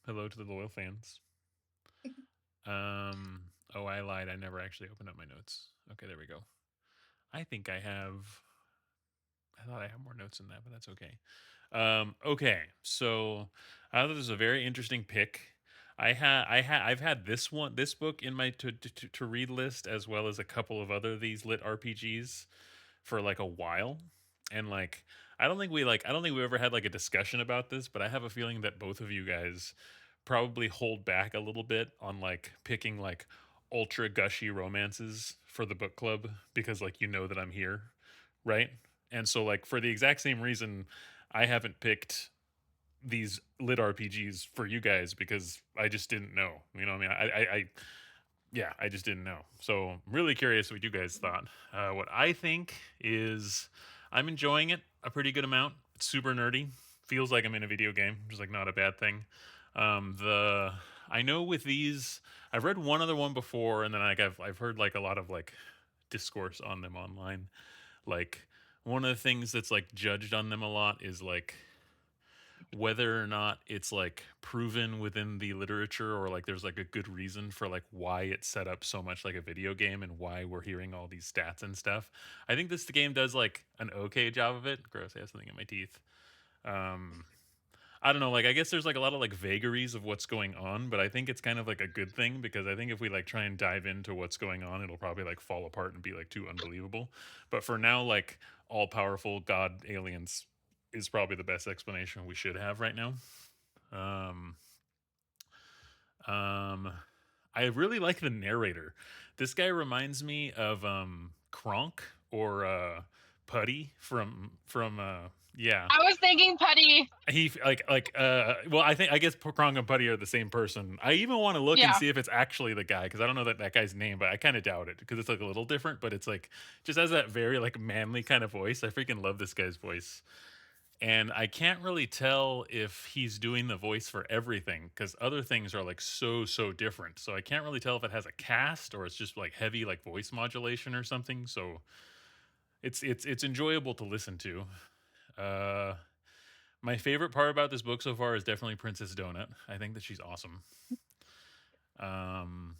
Hello to the loyal fans. Um, oh, I lied. I never actually opened up my notes. Okay, there we go. I think I have. I thought I had more notes than that, but that's okay. Okay, so I thought this was a very interesting pick. I've had this book in my to read list as well as a couple of other these lit RPGs for like a while, and like I don't think we ever had like a discussion about this, but I have a feeling that both of you guys probably hold back a little bit on like picking like ultra gushy romances for the book club because like you know that I'm here, right? And so like for the exact same reason I haven't picked these lit RPGs for you guys because I just didn't know. You know what I mean? I yeah, I just didn't know. So I'm really curious what you guys thought. What I think is I'm enjoying it a pretty good amount. It's super nerdy. Feels like I'm in a video game, which is like not a bad thing. The I know with these, I've read one other one before, and then like I've heard like a lot of like discourse on them online. Like one of the things that's like judged on them a lot is like whether or not it's like proven within the literature or like there's like a good reason for like why it's set up so much like a video game and why we're hearing all these stats and stuff. I think this game does like an okay job of it. Gross, I have something in my teeth. Um I don't know, like I guess there's like a lot of like vagaries of what's going on, but I think it's kind of like a good thing because I think if we like try and dive into what's going on, it'll probably like fall apart and be like too unbelievable. But for now, like all powerful god aliens is probably the best explanation we should have right now. Um, um, I really like the narrator. This guy reminds me of Kronk or Putty from yeah. I was thinking Putty. He well, I guess Prong and Putty are the same person. I even want to look and Yeah. see if it's actually the guy because I don't know that guy's name, but I kind of doubt it because it's like a little different. But it's like just has that very like manly kind of voice. I freaking love this guy's voice, and I can't really tell if he's doing the voice for everything because other things are like so different. So I can't really tell if it has a cast or it's just like heavy like voice modulation or something. So it's enjoyable to listen to. Uh, my favorite part about this book so far is definitely Princess Donut. I think that she's awesome. Um,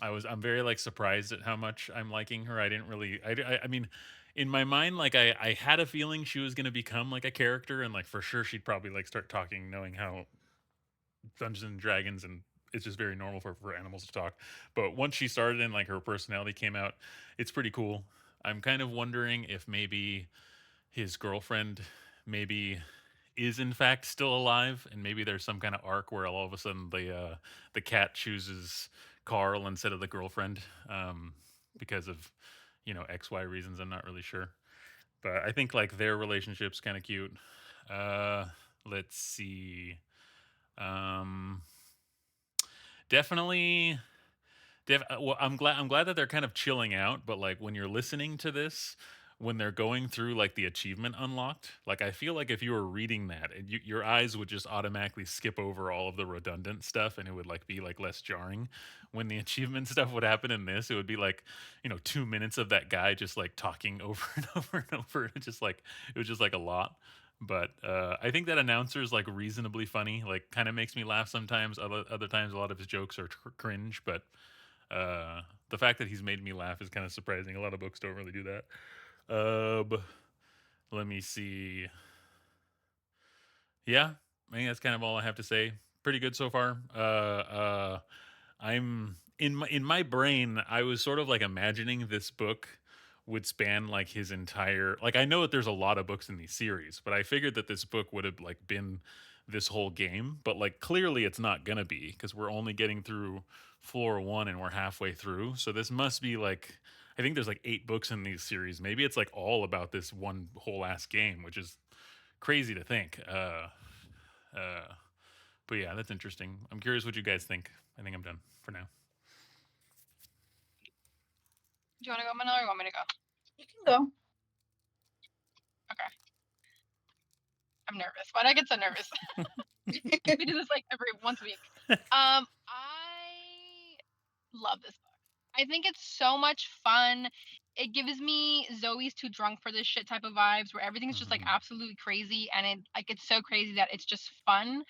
I'm very like surprised at how much I'm liking her. I didn't really I mean, in my mind, like I had a feeling she was gonna become like a character, and like for sure she'd probably like start talking, knowing how Dungeons and Dragons and it's just very normal for animals to talk. But once she started and like her personality came out, it's pretty cool. I'm kind of wondering if maybe his girlfriend maybe is in fact still alive and maybe there's some kind of arc where all of a sudden the cat chooses Carl instead of the girlfriend because of XY reasons. I'm not really sure, but I think like their relationship's kind of cute. uh let's see. um definitely well, I'm glad that they're kind of chilling out, but like when you're listening to this, when they're going through like the achievement unlocked, like I feel like if you were reading that, your eyes would just automatically skip over all of the redundant stuff, and it would like be like less jarring. When the achievement stuff would happen in this, it would be like 2 minutes of that guy just like talking over and over and over. It was just like a lot. But I think that announcer is like reasonably funny. Like, kind of makes me laugh sometimes. Other times, a lot of his jokes are cringe, but the fact that he's made me laugh is kind of surprising. A lot of books don't really do that. Let me see. Yeah, I think that's kind of all I have to say. Pretty good so far. I'm in my brain. I was sort of like imagining this book would span like his entire. Like I know that there's a lot of books in these series, but I figured that this book would have like been this whole game. But like clearly, it's not gonna be because we're only getting through floor one and we're halfway through. So this must be like. I think there's like 8 books in these series. Maybe it's like all about this one whole ass game, which is crazy to think. Uh, but yeah, that's interesting. I'm curious what you guys think. I think I'm done for now. Do you want to go, Manila, or you want me to go? You can go. Okay. I'm nervous. Why do I get so nervous? We do this like every once a week. I love this book. I think it's so much fun. It gives me Zoe's too drunk for this shit type of vibes where everything's just like Mhm. absolutely crazy and it's so crazy that it's just fun.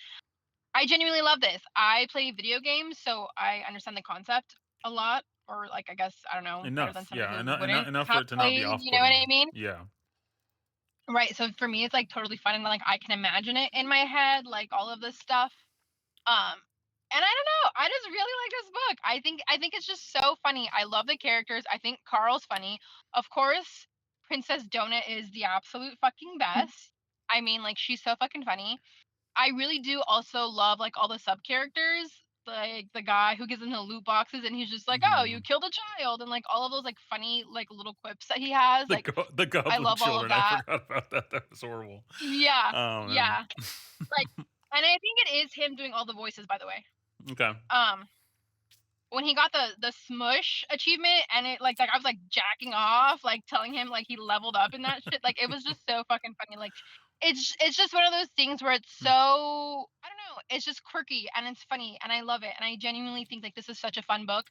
I genuinely love this. I play video games, so I understand the concept a lot, or like I guess I don't know, better than Enough, somebody yeah, who enough wouldn't enough for have it to not be played. You know what I off-putting. mean? Yeah. Right. So for me, it's like totally fun, and like I can imagine it in my head, like all of this stuff. Um, and I don't know, I just really like this book. I think it's just so funny. I love the characters. I think Carl's funny. Of course, Princess Donut is the absolute fucking best. I mean, like she's so fucking funny. I really do also love like all the sub characters, like the guy who gives them the loot boxes and he's just like, "Oh, you Mhm. killed a child," and like all of those like funny like little quips that he has. Like The I goblin love all of children, I that. forgot about that, that was horrible. Yeah, Oh, man. yeah. Like, and I think it is him doing all the voices, by the way. Okay. Um, when he got the smush achievement and it like I was like jacking off, like telling him like he leveled up in that shit. Like it was just so fucking funny. Like it's just one of those things where it's so I don't know, it's just quirky and it's funny and I love it. And I genuinely think like this is such a fun book.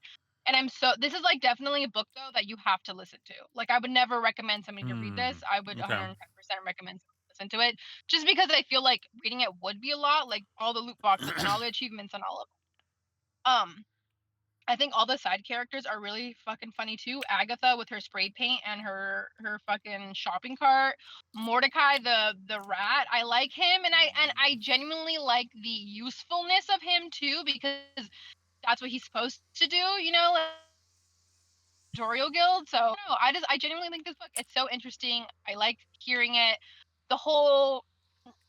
And this is like definitely a book though that you have to listen to. Like I would never recommend somebody to read this. Hmm, I would okay. 110% recommend someone to listen to it just because I feel like reading it would be a lot, like all the loot boxes and all the achievements and all of I think all the side characters are really fucking funny too. Agatha with her spray paint and her fucking shopping cart. Mordecai the rat. I like him and I genuinely like the usefulness of him too because that's what he's supposed to do, like tutorial guild. So I genuinely think this book it's so interesting. I like hearing it. The whole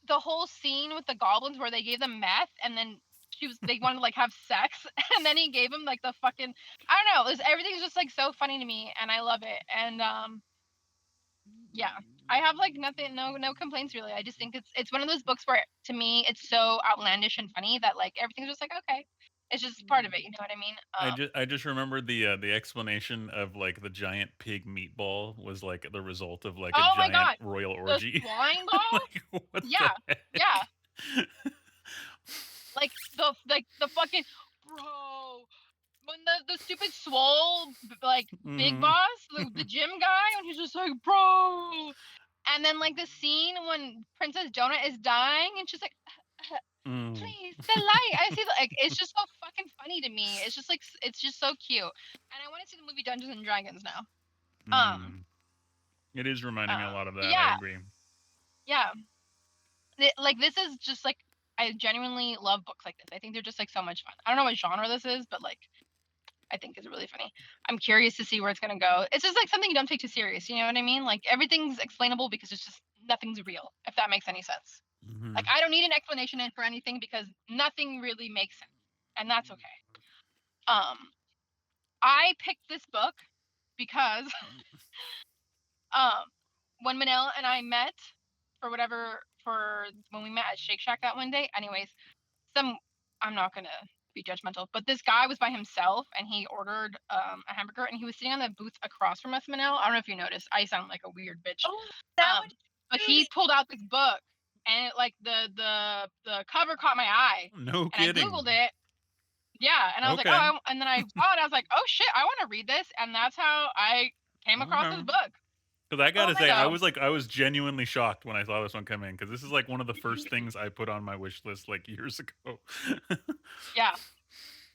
the whole scene with the goblins where they gave them meth and then they wanted to like have sex and then he gave him like the fucking I don't know, everything's just like so funny to me and I love it. And yeah. I have like nothing no complaints really. I just think it's one of those books where to me it's so outlandish and funny that like everything's just like okay. It's just part of it, you know what I mean? I just remembered the explanation of, like, the giant pig meatball was, like, the result of, like, a Oh my giant god. royal The orgy. slime ball? Like, what the Yeah. heck? Yeah. Like the fucking bro when the stupid swole like big Mhm. boss, the gym guy, and he's just like, bro. And then like the scene when Princess Donut is dying, and she's like, Mm. please, the light. I see, like it's just so fucking funny to me. It's just like it's just so cute, and I want to see the movie Dungeons and Dragons now. Um, Mm. It is reminding me a lot of but that, I yeah, agree. yeah. Like this is just like I genuinely love books like this. I think they're just like so much fun. I don't know what genre this is, but like I think is really funny. I'm curious to see where it's gonna go. It's just like something you don't take too serious. You know what I mean? Like everything's explainable because it's just nothing's real. If that makes any sense. Like Mhm. I don't need an explanation for anything because nothing really makes sense, and that's okay. Um, I picked this book because um, when Manel and I met for when we met at Shake Shack that one day. Anyways, some I'm not gonna be judgmental, but this guy was by himself and he ordered a hamburger and he was sitting on the booth across from us, Manel. I don't know if you noticed. I sound like a weird bitch. Oh, that Um, would but do he me. pulled out this book and it, like the cover caught my eye No and I googled kidding. it. Yeah, and I was like, Okay. oh, and then I saw it. I was like, oh shit, I want to read this, and that's how I came across this Okay. book. 'Cause I Oh gotta my say, So I was genuinely shocked when I saw this one come in because this is, like, one of the first things I put on my wish list, like, years ago. yeah,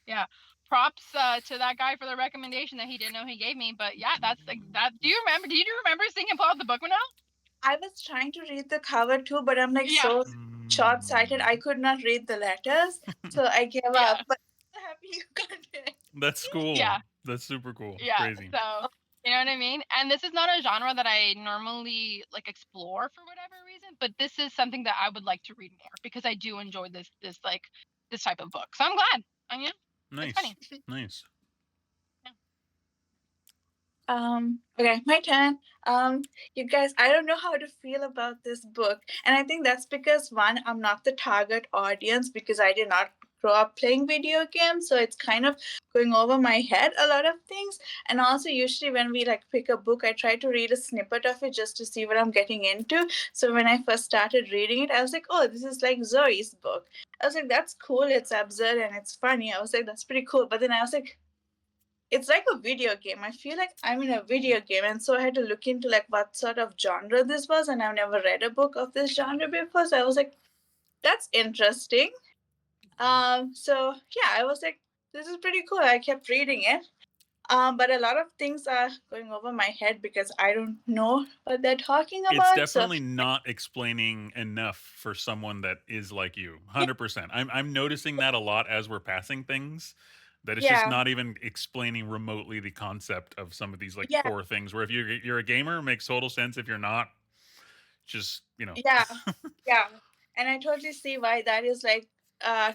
yeah. Props to that guy for the recommendation that he didn't know he gave me. But yeah, that's like that. Do you remember? Do you remember seeing him pull out the book now? I was trying to read the cover too, but I'm like Yeah, so short sighted. Mm. I could not read the letters, so I gave up. yeah, But I'm so happy you got it. That's cool. yeah, That's super cool. yeah. Crazy. So you know what I mean? And this is not a genre that I normally like explore for whatever reason, but this is something that I would like to read more because I do enjoy this like this type of book. So I'm glad. I mean, it's Nice. funny. Nice. Yeah. Okay, my turn. You guys, I don't know how to feel about this book. And I think that's because one, I'm not the target audience because I did not grow up playing video games. So it's kind of going over my head a lot of things. And also usually when we like pick a book, I try to read a snippet of it just to see what I'm getting into. So when I first started reading it, I was like, oh, this is like Zoe's book. I was like, that's cool, it's absurd and it's funny. I was like, that's pretty cool. But then I was like, it's like a video game. I feel like I'm in a video game, and so I had to look into like what sort of genre this was, and I've never read a book of this genre before. So I was like, that's interesting. So yeah, I was like, this is pretty cool. I kept reading it. But a lot of things are going over my head because I don't know what they're talking It's about. So definitely not explaining enough for someone that is like you. 100%. I'm noticing that a lot as we're passing things, that it's just yeah, not even explaining remotely the concept of some of these like yeah, core things where if you're a gamer, it makes total sense. If you're not, just, yeah, yeah. And I totally see why that is like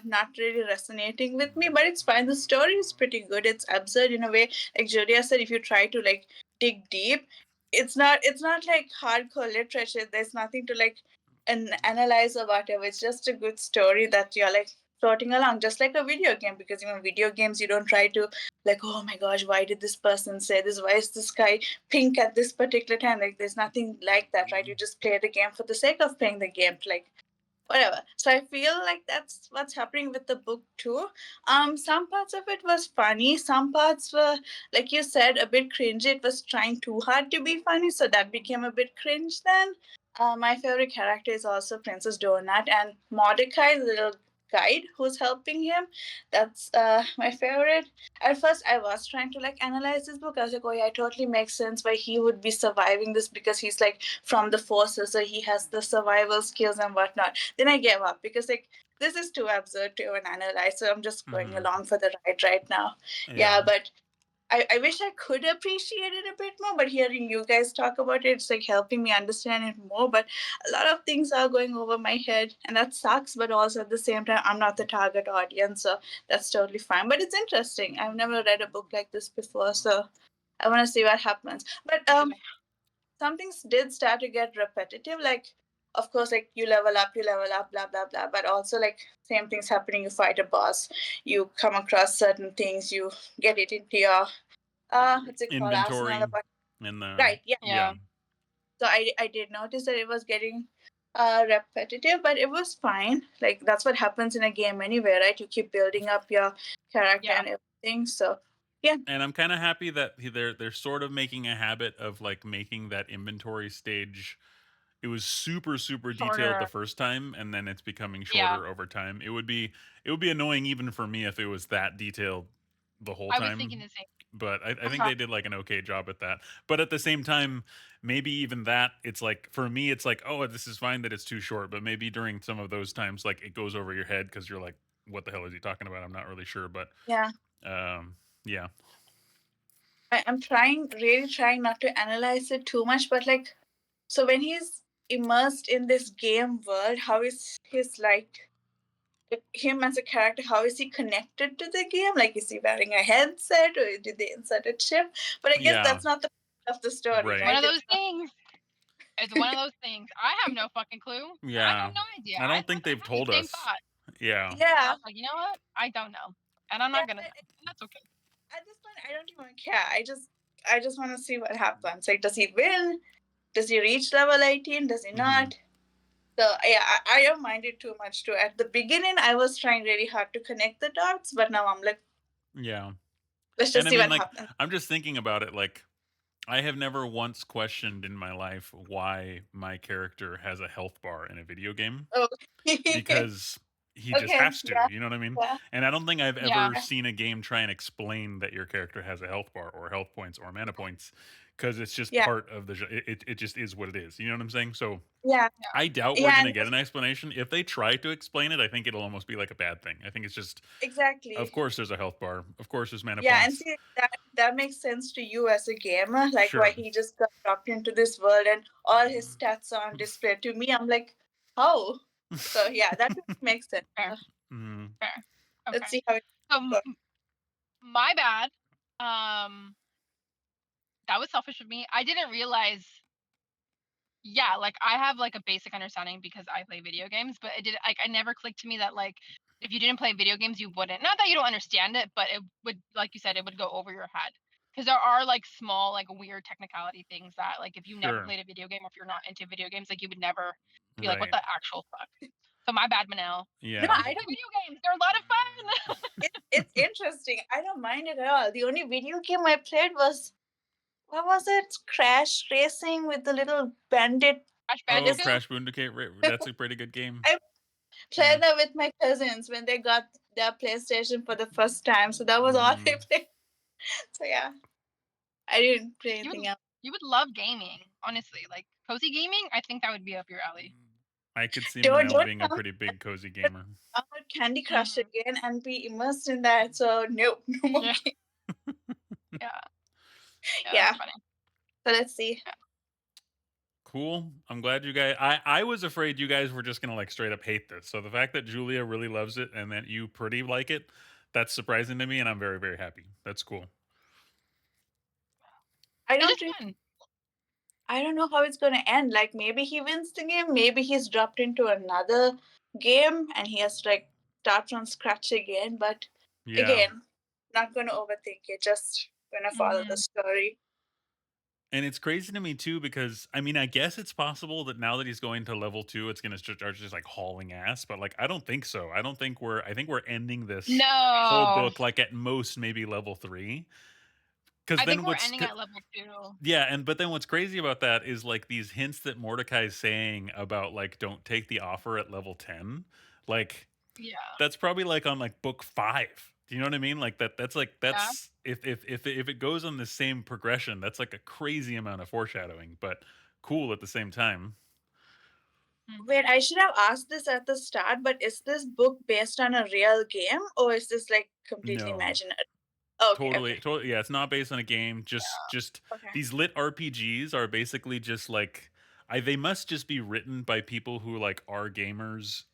not really resonating with me, but it's fine. The story is pretty good. It's absurd in a way. Like Julia said, if you try to like dig deep, it's not like hardcore literature. There's nothing to like analyze or whatever. It's just a good story that you're like floating along, just like a video game. Because even video games, you don't try to like, oh my gosh, why did this person say this? Why is this guy pink at this particular time? Like, there's nothing like that, right? You just play the game for the sake of playing the game, like whatever. So I feel like that's what's happening with the book too. Some parts of it was funny, some parts were, like you said, a bit cringy. It was trying too hard to be funny, so that became a bit cringe then. My favorite character is also Princess Donut, and Mordecai, the little guide who's helping him. That's my favorite. At first I was trying to like analyze this book. I was like, oh yeah, it totally makes sense why he would be surviving this, because he's like from the forces, so he has the survival skills and whatnot. Then I gave up because like this is too absurd to even analyze. So I'm just going hmm along for the ride right now. yeah. Yeah, but I wish I could appreciate it a bit more, but hearing you guys talk about it, it's like helping me understand it more. But a lot of things are going over my head, and that sucks. But also at the same time, I'm not the target audience, so that's totally fine. But it's interesting. I've never read a book like this before, so I want to see what happens. But some things did start to get repetitive. Like, of course, like you level up, blah blah blah. But also, like same things happening. You fight a boss, you come across certain things, you get it into your what's it called, arsenal. Inventory About and the right, yeah. yeah. Yeah, So I did notice that it was getting repetitive, but it was fine. Like that's what happens in a game anyway, right? You keep building up your character yeah, and everything. So yeah, And I'm kind of happy that they're sort of making a habit of like making that inventory stage. It was super super detailed the shorter. first time, and then it's becoming Yeah, shorter over time. It would be annoying even for me if it was that detailed the whole I was thinking time. the same. But I think uh-huh. they did like an okay job at that. But at the same time, maybe even that, it's like for me, it's like, oh, this is fine that it's too short. But maybe during some of those times, like it goes over your head because you're like, what the hell is he talking about? I'm not really sure. But Yeah. yeah, I'm trying, really trying not to analyze it too much, but like, so when he's immersed in this game world, how is his like him as a character? How is he connected to the game? Like, is he wearing a headset or did they insert a chip? But I guess yeah, that's not the point of the story, right. One right? of It's those things. It's one of those things. I have no fucking clue. I have Yeah. no idea. I I don't think literally they've had the told same us. thought. Yeah. And I yeah, was like, you know what? I don't know. And I'm yeah. not gonna know. And that's okay. At this point, I don't even care. I just want to see what happens. Like, does he win? Does he reach level 18? Does he hmm not? So yeah, I don't mind it too much too. At the beginning, I was trying really hard to connect the dots, but now I'm like, Yeah. let's And just I see mean, what like, happens. I'm just thinking about it. Like, I have never once questioned in my life why my character has a health bar in a video game Oh, because he just okay, has to. yeah, You know what I mean? yeah, And I don't think I've Yeah, ever seen a game try and explain that your character has a health bar or health points or mana points because it's just yeah, part of the. It just is what it is. You know what I'm saying? So yeah, yeah. I doubt we're yeah, gonna and get an explanation. If they try to explain it, I think it'll almost be like a bad thing. I think it's just, of exactly. course, there's a health bar. Of course, there's mana Yeah, and points. see that makes sense to you as a gamer, like why Sure. he just got dropped into this world and all his stats are on display. To me, I'm like, how? So yeah, that makes sense. Fair, mm, fair. Let's Okay. see how it So goes. my bad. Um, that was selfish of me. I didn't realize. Yeah, like I have like a basic understanding because I play video games, but it did like I never clicked to me that like if you didn't play video games, you wouldn't. Not that you don't understand it, but it would, like you said, it would go over your head. Because there are like small, like weird technicality things that like if you never sure. played a video game or if you're not into video games, like you would never be like, what Right. the actual fuck? So my bad, Manel. No, Yeah. You should I play don't. video games. They're a lot of fun. It's interesting. I don't mind it at all. The only video game I played was, what was it? Crash Racing with the little bandit. Crash I Oh, just Bandicoot. Crash Bandicoot. That's a pretty good game. I play that with my cousins when they got their PlayStation for the first time. So that was all I Mm. played. So yeah, I didn't play You anything would else. you would love gaming, honestly. Like cozy gaming, I think that would be up your alley. I could see Manel Don't being a come pretty big cozy gamer. download Candy Crush Hmm. again and be immersed in that. So nope, no more Yeah, game. yeah, yeah. Yeah. That's funny. So let's see. Yeah. Cool. I'm glad you guys. I was afraid you guys were just gonna like straight up hate this. So the fact that Julia really loves it and that you pretty like it, that's surprising to me, and I'm very very happy. That's cool. I It's don't just fun. I don't know how it's going to end. Like maybe he wins the game, maybe he's dropped into another game and he has to like start from scratch again. But Yeah. again, not going to overthink it. Just going to follow the Hmm. story. And it's crazy to me too because I mean I guess it's possible that now that he's going to level 2 it's going to start just like hauling ass, but like I don't think so. I think we're ending this whole No, book like at most maybe level 3. Cuz I then think we're ending at level 2. yeah, and but then what's crazy about that is like these hints that Mordecai's saying about like don't take the offer at level 10. Like Yeah, that's probably like on like book 5. Do you know what I mean? Like that's like yeah. that's if it goes on the same progression, that's like a crazy amount of foreshadowing, but cool at the same time. Wait, Hmm. I should have asked this at the start, but is this book based on a real game or is this like completely No. imaginary? Okay, Totally, okay. totally. Yeah, it's not based on a game. Just Okay. these lit RPGs are basically just like they must just be written by people who like are gamers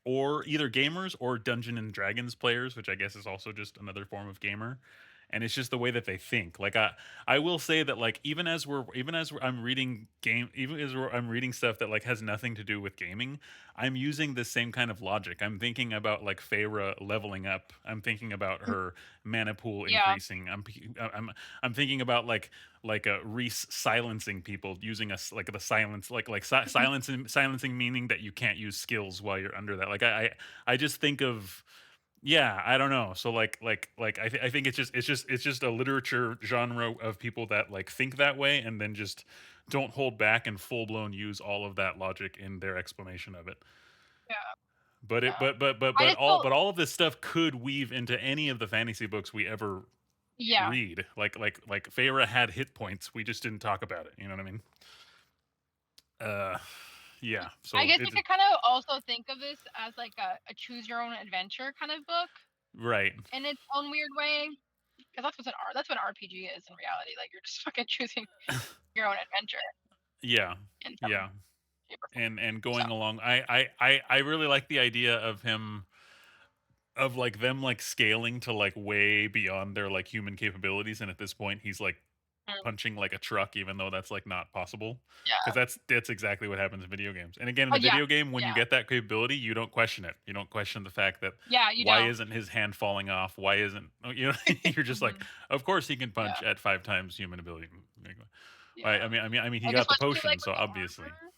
or either gamers or Dungeon and Dragons players, which I guess is also just another form of gamer. And it's just the way that they think. Like I will say that like I'm reading I'm reading stuff that like has nothing to do with gaming, I'm using the same kind of logic. I'm thinking about like Feyre leveling up. I'm thinking about her mana pool Yeah. increasing. I'm thinking about like Reese silencing people using us like the silence silencing meaning that you can't use skills while you're under that. Like I just think of yeah, I don't know. So I think it's just a literature genre of people that like think that way and then just don't hold back and full blown use all of that logic in their explanation of it. Yeah, But it yeah. I just but felt, all of this stuff could weave into any of the fantasy books we ever yeah. read. Like Feyre had hit points. We just didn't talk about it. You know what I mean? Uh yeah. I So guess you it's could kind of also think of this as like a choose your own adventure kind of book right. in its own weird way, because that's what RPG is in reality. Like you're just fucking choosing your own adventure Yeah. in some Yeah. shape or form. And So going along I really like the idea of him of like them like scaling to like way beyond their like human capabilities, and at this point he's like mm, punching like a truck even though that's like not possible, because yeah. that's exactly what happens in video games. And again, in Oh a yeah, video game when you yeah, get that capability you don't question it. You don't question the fact that yeah. You why don't. isn't his hand falling off, why isn't you know you're just like Hmm. of course he can Yeah, punch at 5 times human ability. yeah. I mean he Like got the especially like potion with so the obviously armor.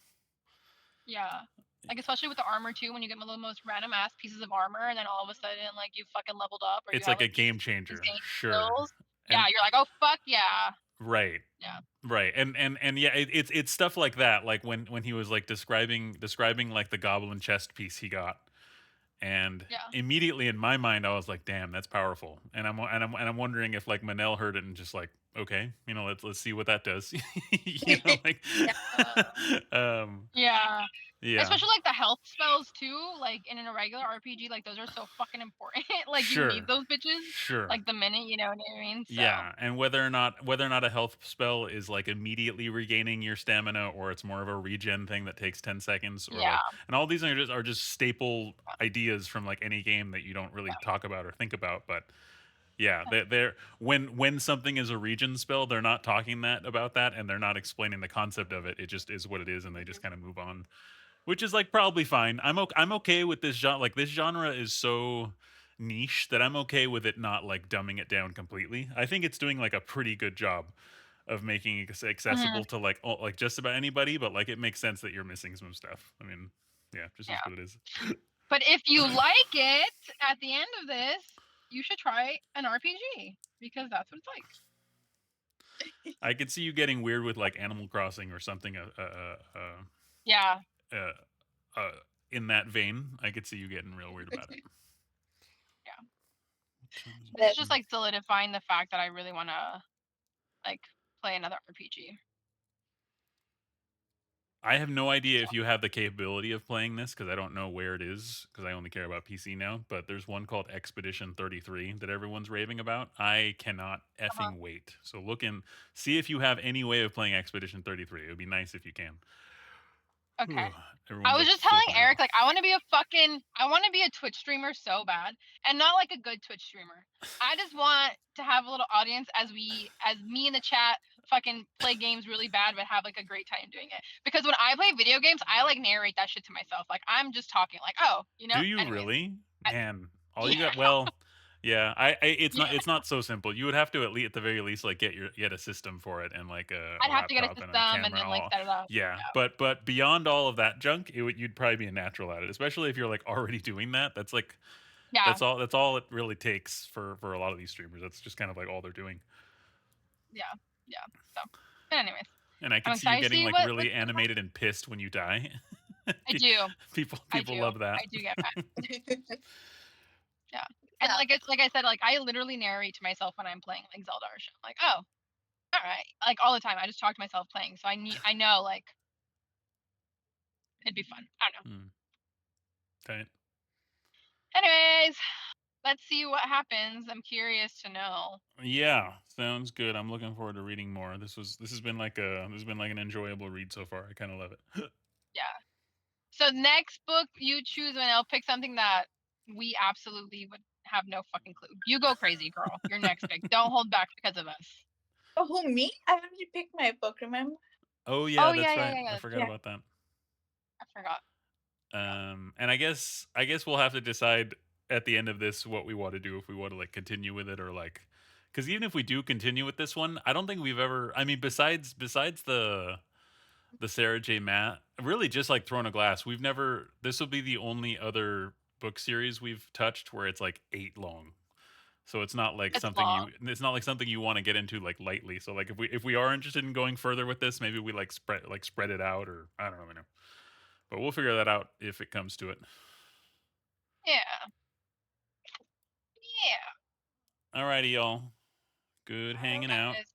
Yeah. Like especially with the armor too, when you get the most random ass pieces of armor, and then all of a sudden like you fucking leveled up, or you it's have like a like these game changer, insane sure. skills. Yeah, And you're like, oh fuck yeah, right. yeah, Right. And yeah, it's stuff like that. Like when he was like describing like the goblin chest piece he got, and yeah. immediately in my mind I was like, damn, that's powerful. And I'm wondering if like Manel heard it and just like, okay, you know, let's see what that does. You know, like Uh, um yeah. yeah. Especially like the health spells too, like in a regular RPG, like those are so fucking important. Like you need Sure. those bitches Sure. like the minute, you know what I mean? So Yeah, and whether or not a health spell is like immediately regaining your stamina, or it's more of a regen thing that takes 10 seconds, or like, yeah, and all these are just staple ideas from like any game that you don't really talk about or think about. But yeah, they're when something is a regen spell, they're not talking that about that, and they're not explaining the concept of it. It just is what it is, and they just kind of move on, which is like probably fine. I'm okay with this genre. Like this genre is so niche that I'm okay with it not like dumbing it down completely. I think it's doing like a pretty good job of making it mhm, accessible to like just about anybody, but like it makes sense that you're missing some stuff. I mean, yeah, just is yeah. what it is. But if you like it at the end of this, you should try an RPG because that's what it's like. I could see you getting weird with like Animal Crossing or something Yeah. uh, uh, in that vein, I could see you getting real weird about it. Yeah. This is That just like solidifying the fact that I really want to like play another RPG. I have no idea if you have the capability of playing this because I don't know where it is because I only care about PC now. But there's one called Expedition 33 that everyone's raving about. I cannot Uh-huh. effing wait. So look and see if you have any way of playing Expedition 33. It would be nice if you can. Okay. I Everyone's was like just telling flipping out. Eric, like, I want to be a Twitch streamer so bad, and not like a good Twitch streamer. I just want to have a little audience as me in the chat, fucking play games really bad, but have like a great time doing it. Because when I play video games, I like narrate that shit to myself. Like I'm just talking, like, oh, you know. Do you Anyways, really? I, Man, all yeah, you got well, yeah, it's yeah. not so simple. You would have to at the very least like get a system for it and like a I'd have to get a laptop and a system and camera then and like all. set it up. Yeah, Yeah, but beyond all of that junk, you'd probably be a natural at it, especially if you're like already doing that. That's like yeah, that's all it really takes for a lot of these streamers. That's just kind of like all they're doing. yeah, yeah. So, but anyways, And I I'm could see you excited to getting see like what really animated and pissed when you die. I do. I People do. love that. I do get Yeah. And like it's like I said, like I literally narrate to myself when I'm playing like Zelda or shit. I'm like, oh, all right. Like all the time. I just talk to myself playing. So I know like it'd be fun. I don't know. Hmm. Tight. Anyways, let's see what happens. I'm curious to know. Yeah, sounds good. I'm looking forward to reading more. This has been like an enjoyable read so far. I kind of love it. Yeah. So next book you choose and I'll pick something that we absolutely would have no fucking clue. You go crazy, girl. Your next pick. Don't hold back because of us. oh, who me? I already picked my book. Remember? Oh yeah, Oh yeah, that's yeah, right. yeah, yeah. I That's forgot right. Yeah. about that. I forgot. And I guess we'll have to decide at the end of this what we want to do if we want to like continue with it or like because even if we do continue with this one, I don't think we've ever. I mean, besides the Sarah J. Matt, really just like Throne of Glass, we've never. This will be the only other book series we've touched where it's like 8 long. So It's long. it's not like something you want to get into like lightly. So like if we are interested in going further with this, maybe we like spread it out or I don't really know. But we'll figure that out if it comes to it. Yeah. Yeah. Alrighty, y'all. Good All hanging out. right.